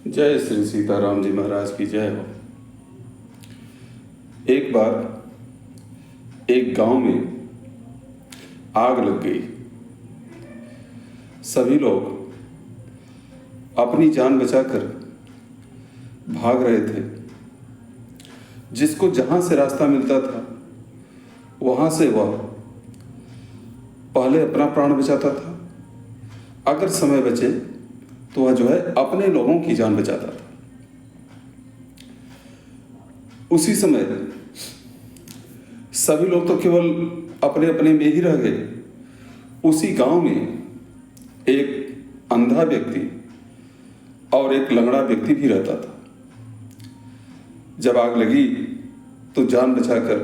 जय श्री सीताराम जी महाराज की जय हो। एक बार एक गांव में आग लग गई। सभी लोग अपनी जान बचाकर भाग रहे थे। जिसको जहां से रास्ता मिलता था वहां से वह पहले अपना प्राण बचाता था। अगर समय बचे तो वह जो है अपने लोगों की जान बचाता था। उसी समय सभी लोग तो केवल अपने अपने में ही रह गए। उसी गांव में एक अंधा व्यक्ति और एक लंगड़ा व्यक्ति भी रहता था। जब आग लगी तो जान बचाकर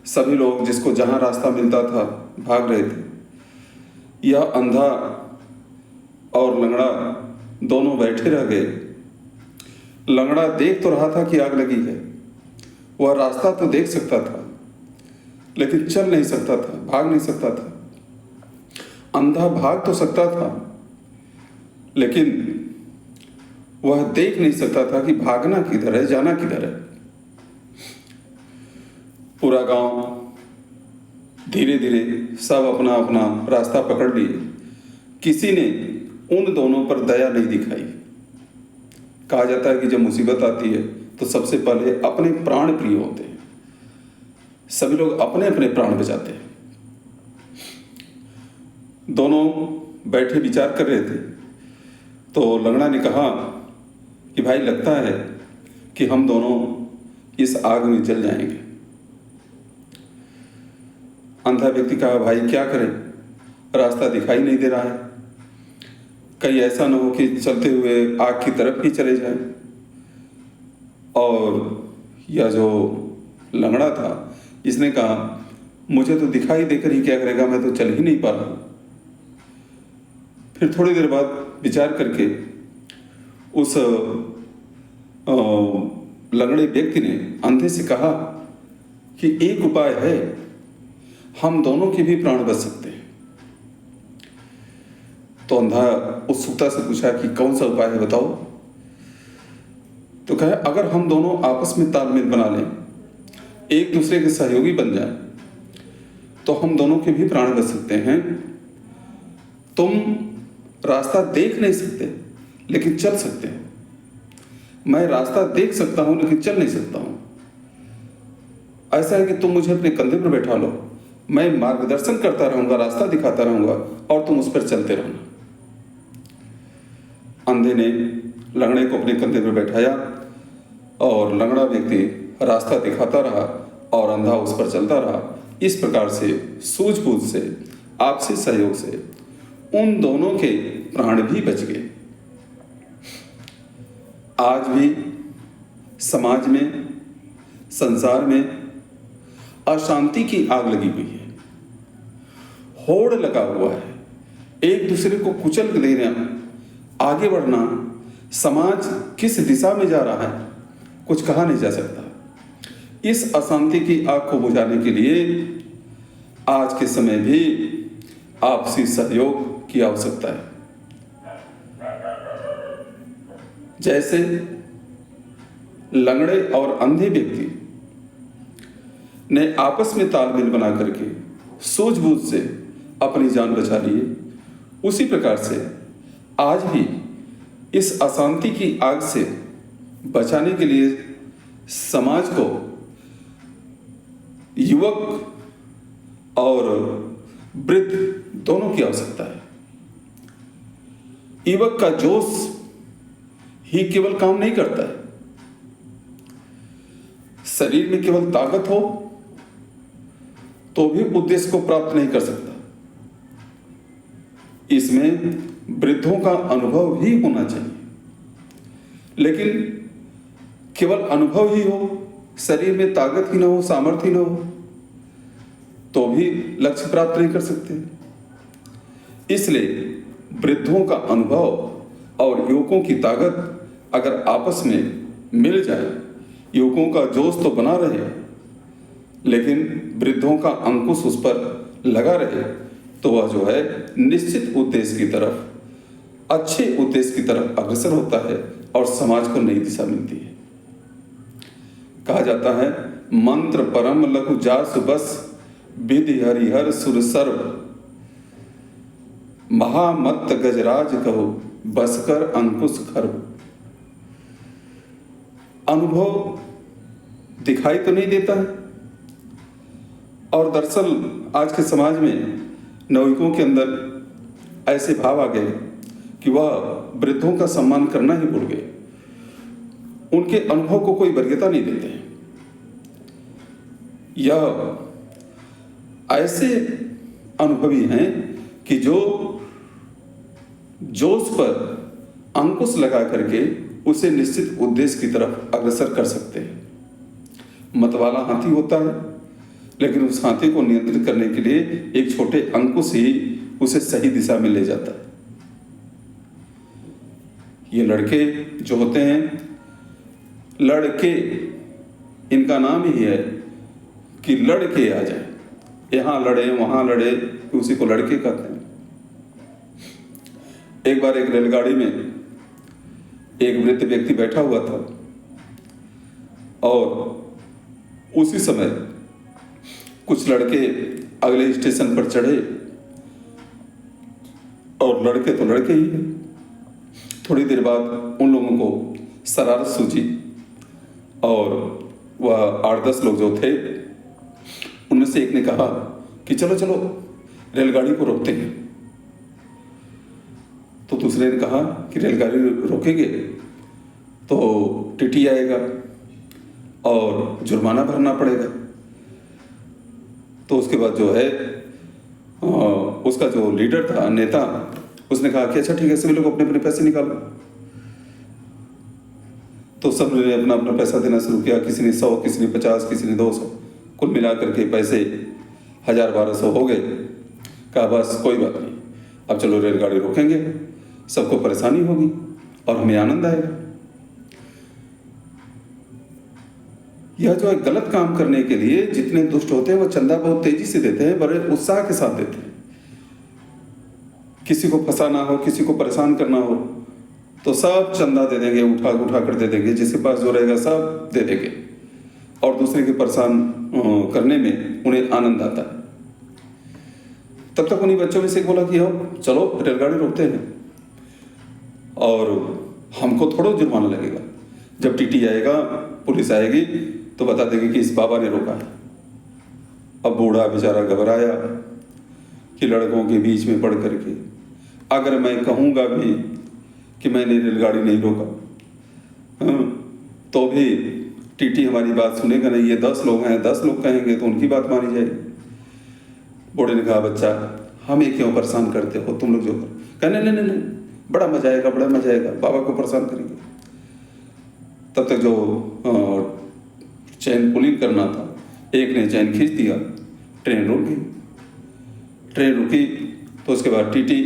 सभी लोग जिसको जहां रास्ता मिलता था भाग रहे थे। यह अंधा और लंगड़ा दोनों बैठे रह गए। लंगड़ा देख तो रहा था कि आग लगी है, वह रास्ता तो देख सकता था लेकिन चल नहीं सकता था, भाग नहीं सकता था। अंधा भाग तो सकता था लेकिन वह देख नहीं सकता था कि भागना किधर है, जाना किधर है। पूरा गांव धीरे धीरे सब अपना अपना रास्ता पकड़ लिए। किसी ने उन दोनों पर दया नहीं दिखाई। कहा जाता है कि जब मुसीबत आती है तो सबसे पहले अपने प्राण प्रिय होते हैं। सभी लोग अपने अपने प्राण बचाते हैं। दोनों बैठे विचार कर रहे थे तो लंगड़ा ने कहा कि भाई लगता है कि हम दोनों इस आग में जल जाएंगे। अंधा व्यक्ति कहा भाई क्या करें, रास्ता दिखाई नहीं दे रहा है, कहीं ऐसा ना हो कि चलते हुए आग की तरफ ही चले जाए। और यह जो लंगड़ा था इसने कहा मुझे तो दिखाई देकर ही क्या करेगा, मैं तो चल ही नहीं पा रहा। फिर थोड़ी देर बाद विचार करके उस लंगड़े व्यक्ति ने अंधे से कहा कि एक उपाय है, हम दोनों के भी प्राण बच सकते हैं। तो अंधा उत्सुकता से पूछा कि कौन सा उपाय है बताओ। तो कहे अगर हम दोनों आपस में तालमेल बना लें, एक दूसरे के सहयोगी बन जाएं, तो हम दोनों के भी प्राण बच सकते हैं। तुम रास्ता देख नहीं सकते लेकिन चल सकते हैं, मैं रास्ता देख सकता हूं लेकिन चल नहीं सकता हूं। ऐसा है कि तुम मुझे अपने कंधे पर बैठा लो, मैं मार्गदर्शन करता रहूंगा, रास्ता दिखाता रहूंगा और तुम उस पर चलते रहना। अंधे ने लंगड़े को अपने कंधे पर बैठाया और लंगड़ा व्यक्ति रास्ता दिखाता रहा और अंधा उस पर चलता रहा। इस प्रकार से सूझबूझ से, आपसी सहयोग से उन दोनों के प्राण भी बच गए। आज भी समाज में, संसार में अशांति की आग लगी हुई है, होड़ लगा हुआ है। एक दूसरे को कुचल देना, आगे बढ़ना, समाज किस दिशा में जा रहा है कुछ कहा नहीं जा सकता। इस अशांति की आग को बुझाने के लिए आज के समय भी आपसी सहयोग की आवश्यकता है। जैसे लंगड़े और अंधे व्यक्ति ने आपस में तालमेल बना करके सूझबूझ से अपनी जान बचा लिए, उसी प्रकार से आज भी इस अशांति की आग से बचाने के लिए समाज को युवक और वृद्ध दोनों की आवश्यकता है। युवक का जोश ही केवल काम नहीं करता है। शरीर में केवल ताकत हो तो भी उद्देश्य को प्राप्त नहीं कर सकता। इसमें वृद्धों का अनुभव भी होना चाहिए। लेकिन केवल अनुभव ही हो, शरीर में ताकत ही ना हो, सामर्थ्य ही ना हो, तो भी लक्ष्य प्राप्त नहीं कर सकते। इसलिए वृद्धों का अनुभव और युवकों की ताकत अगर आपस में मिल जाए, युवकों का जोश तो बना रहे लेकिन वृद्धों का अंकुश उस पर लगा रहे, तो वह जो है निश्चित उद्देश्य की तरफ अच्छे उद्देश्य की तरफ अग्रसर होता है और समाज को नई दिशा मिलती है। कहा जाता है, मंत्र परम लघु जासु बस, विधि हरिहर सुर सर्व, महामत्त गजराज कहो, बसकर अंकुश खर्व। अनुभव दिखाई तो नहीं देता है, और दरअसल आज के समाज में नवयुवकों के अंदर ऐसे भाव आ गए कि वह वृद्धों का सम्मान करना ही भूल गए। उनके अनुभव को कोई वरीयता नहीं देते हैं। यह ऐसे अनुभवी हैं कि जो जोश पर अंकुश लगा करके उसे निश्चित उद्देश्य की तरफ अग्रसर कर सकते हैं। मतवाला हाथी होता है, लेकिन उस हाथी को नियंत्रित करने के लिए एक छोटे अंकुश ही उसे सही दिशा में ले जाता है। ये लड़के जो होते हैं, लड़के, इनका नाम ही है कि लड़के आ जाए, यहां लड़े वहां लड़े, उसी को लड़के कहते हैं। एक बार एक रेलगाड़ी में एक वृद्ध व्यक्ति बैठा हुआ था और उसी समय कुछ लड़के अगले स्टेशन पर चढ़े, और लड़के तो लड़के ही हैं। थोड़ी देर बाद उन लोगों को शरारत सूझी और वह 8-10 लोग जो थे, उनमें से एक ने कहा कि चलो चलो रेलगाड़ी को रोकते हैं। तो दूसरे ने कहा कि रेलगाड़ी रोकेंगे तो टीटी आएगा और जुर्माना भरना पड़ेगा। तो उसके बाद जो है उसका जो लीडर था, नेता, उसने कहा कि अच्छा ठीक है, सभी लोग अपने अपने पैसे निकालो। तो सब ने अपना अपना पैसा देना शुरू किया। किसी ने 100, किसी ने 50, किसी ने 200, कुल मिलाकर के पैसे 1000-1200 हो गए। कहा बस कोई बात नहीं, अब चलो रेलगाड़ी रोकेंगे, सबको परेशानी होगी और हमें आनंद आएगा। यह जो है गलत काम करने के लिए जितने दुष्ट होते हैं वो चंदा बहुत तेजी से देते हैं, बड़े उत्साह के साथ देते हैं। किसी को फंसाना हो, किसी को परेशान करना हो तो सब चंदा दे देंगे, उठा कर दे देंगे, जिसके पास जो रहेगा सब दे देंगे, और दूसरे के परेशान करने में उन्हें आनंद आता है। तब तक उन्हीं बच्चों में से बोला कि हम चलो रेलगाड़ी रोकते हैं और हमको थोड़ा जुर्माना लगेगा। जब टीटी आएगा, पुलिस आएगी तो बता देगी कि इस बाबा ने रोका है। अब बूढ़ा बेचारा घबराया कि लड़कों के बीच में पड़ करके अगर मैं कहूँगा भी कि मैंने रेलगाड़ी नहीं रोका, तो भी टीटी हमारी बात सुनेगा नहीं। ये 10 लोग हैं, 10 लोग कहेंगे तो उनकी बात मानी जाएगी। बूढ़े ने कहा, बच्चा हमें क्यों परेशान करते हो, तुम लोग जो कहने नहीं, बड़ा मजा आएगा, बड़ा मजा आएगा, बाबा को परेशान करेंगे। तब तक जो चैन पुलिंग करना था, एक ने चैन खींच दिया, ट्रेन रुक गई। ट्रेन रुकी तो उसके बाद टीटी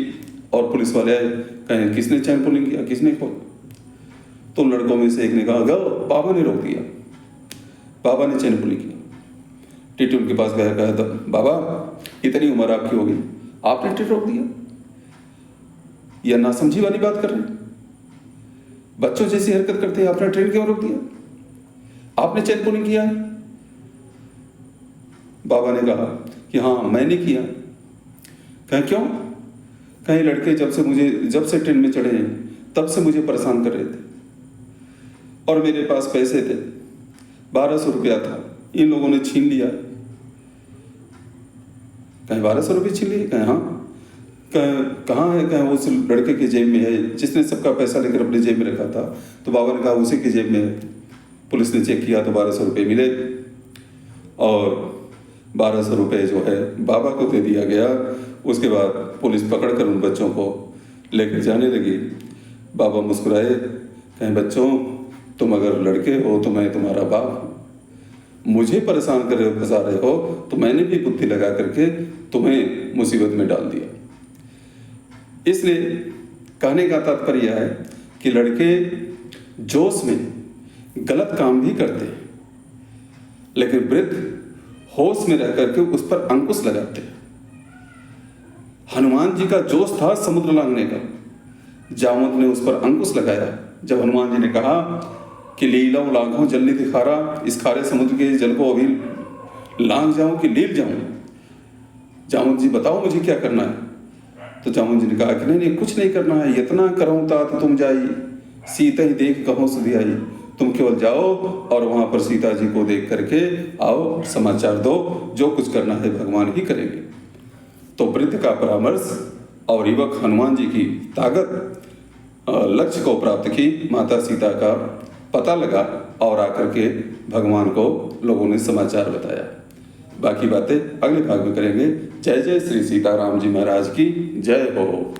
और पुलिस वाले आए, कहें किसने चैन पुलिंग किया, किसने को? तो लड़कों में से एक ने कहा, बाबा ने रोक दिया, बाबा ने चैन पुलिंग किया। टीटी उनके पास गया, कहा था, बाबा इतनी उम्र आपकी होगी, आपने ट्रेन रोक दिया? यह नासमझी वाली बात कर रहे हैं, बच्चों जैसी हरकत करते हैं, आपने ट्रेन क्यों रोक दिया? आपने चैन पुलिंग किया है? बाबा ने कहा कि हाँ मैंने किया। कहें क्यों? कहीं लड़के जब से ट्रेन में चढ़े हैं तब से मुझे परेशान कर रहे थे और मेरे पास पैसे थे, 1200 रुपया था, इन लोगों ने छीन लिया। कहीं 1200 रुपये छीन लिए? कहें हाँ। कहाँ है? कहें उस लड़के की जेब में है जिसने सबका पैसा लेकर अपनी जेब में रखा था। तो बाबा ने कहा उसी की जेब में है। पुलिस ने चेक किया तो 1200 रुपये मिले और 1200 रुपये जो है बाबा को दे दिया गया। उसके बाद पुलिस पकड़कर उन बच्चों को लेकर जाने लगी। बाबा मुस्कुराए, कहें बच्चों तुम अगर लड़के हो तो मैं तुम्हारा बाप हूँ, मुझे परेशान कर रहे हो, फंसा रहे हो, तो मैंने भी बुद्धि लगा करके तुम्हें मुसीबत में डाल दिया। इसलिए कहने का तात्पर्य है कि लड़के जोश में गलत काम भी करते हैं, लेकिन वृद्ध होश में रह करके उस पर अंकुश लगाते हैं। हनुमान जी का जोश था समुद्र लांघने का, जामवंत ने उस पर अंकुश लगाया। जब हनुमान जी ने कहा कि लीलाओं लांघों जल्दी दिखारा, इस खारे समुद्र के जल को अभी लांघ जाऊं कि लील जाऊं, जामवंत जी बताओ मुझे क्या करना है। तो जामवंत जी ने कहा कि नहीं नहीं कुछ नहीं करना है, इतना करऊं तात तुम जाई, सीता ही देख कहो सुधी आई। तुम केवल जाओ और वहां पर सीता जी को देख करके आओ, समाचार दो, जो कुछ करना है भगवान ही करेंगे। तो वृद्ध का परामर्श और युवक हनुमान जी की ताकत लक्ष्य को प्राप्त की, माता सीता का पता लगा और आकर के भगवान को लोगों ने समाचार बताया। बाकी बातें अगले भाग में करेंगे। जय जय श्री सीताराम जी महाराज की जय हो।